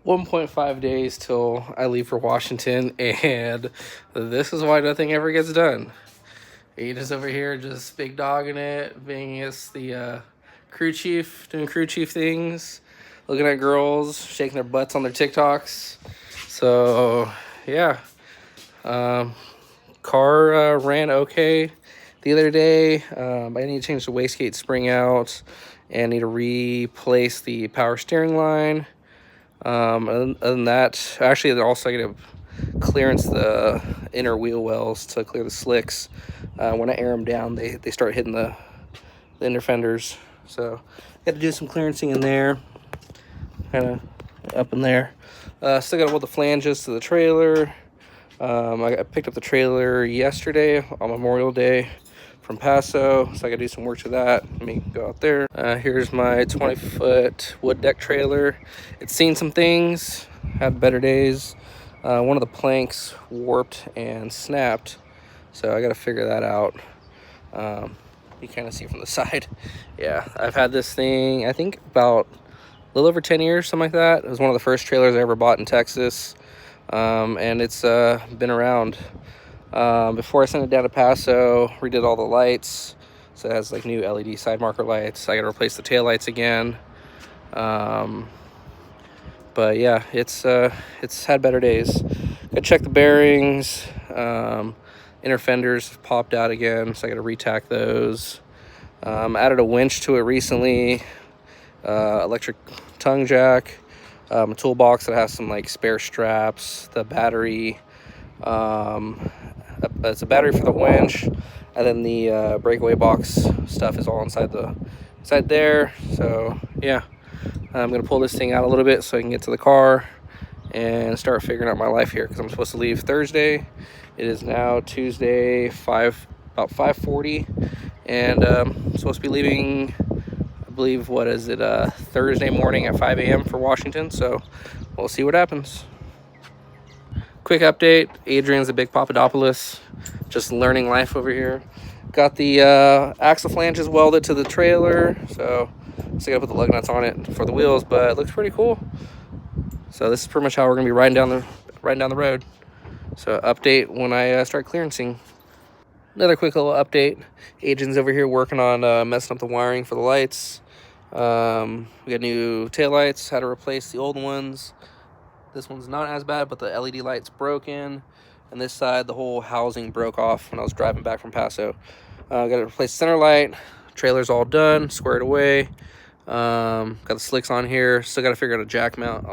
1.5 days till I leave for Washington, and this is why nothing ever gets done. He just over here, just big dogging it, being the crew chief, doing crew chief things, looking at girls, shaking their butts on their TikToks. So, yeah. Car ran okay the other day. I need to change the wastegate spring out and need to replace the power steering line. Other than that, actually, also I got to clearance the inner wheel wells to clear the slicks. When I air them down, they start hitting the inner fenders. So got to do some clearancing in there, kind of up in there. Still got to weld the flanges to the trailer. I picked up the trailer yesterday on Memorial Day from Paso, so I gotta do some work to that. Let me go out there. Here's my 20-foot wood deck trailer. It's seen some things, had better days. One of the planks warped and snapped, so I gotta figure that out. You kind of see from the side. Yeah, I've had this thing, I think about a little over 10 years, something like that. It was one of the first trailers I ever bought in Texas. And it's been around. Before I sent it down to Paso, redid all the lights, so it has like new LED side marker lights. I gotta replace the tail lights again. But yeah, it's had better days. Gotta check the bearings. Inner fenders have popped out again, so I gotta retack those. Added a winch to it recently. Electric tongue jack. A toolbox that has some like spare straps, the battery, it's a battery for the winch, and then the breakaway box stuff is all inside there. So yeah, I'm gonna pull this thing out a little bit so I can get to the car and start figuring out my life here, because I'm supposed to leave Thursday. It is now Tuesday, about 5:40, and I'm supposed to be leaving, I believe, Thursday morning at 5 a.m. for Washington, so we'll see what happens. Quick update, Adrian's a big Papadopoulos, just learning life over here. Got the axle flanges welded to the trailer, so I gotta put the lug nuts on it for the wheels, but it looks pretty cool. So this is pretty much how we're gonna be riding down the road. So update when I start clearancing. Another quick little update. Adrian's over here working on messing up the wiring for the lights. We got new taillights, had to replace the old ones. This one's not as bad, but the LED light's broken. And this side, the whole housing broke off when I was driving back from Paso. Got to replace the center light. Trailer's all done, squared away. Got the slicks on here. Still got to figure out a jack mount.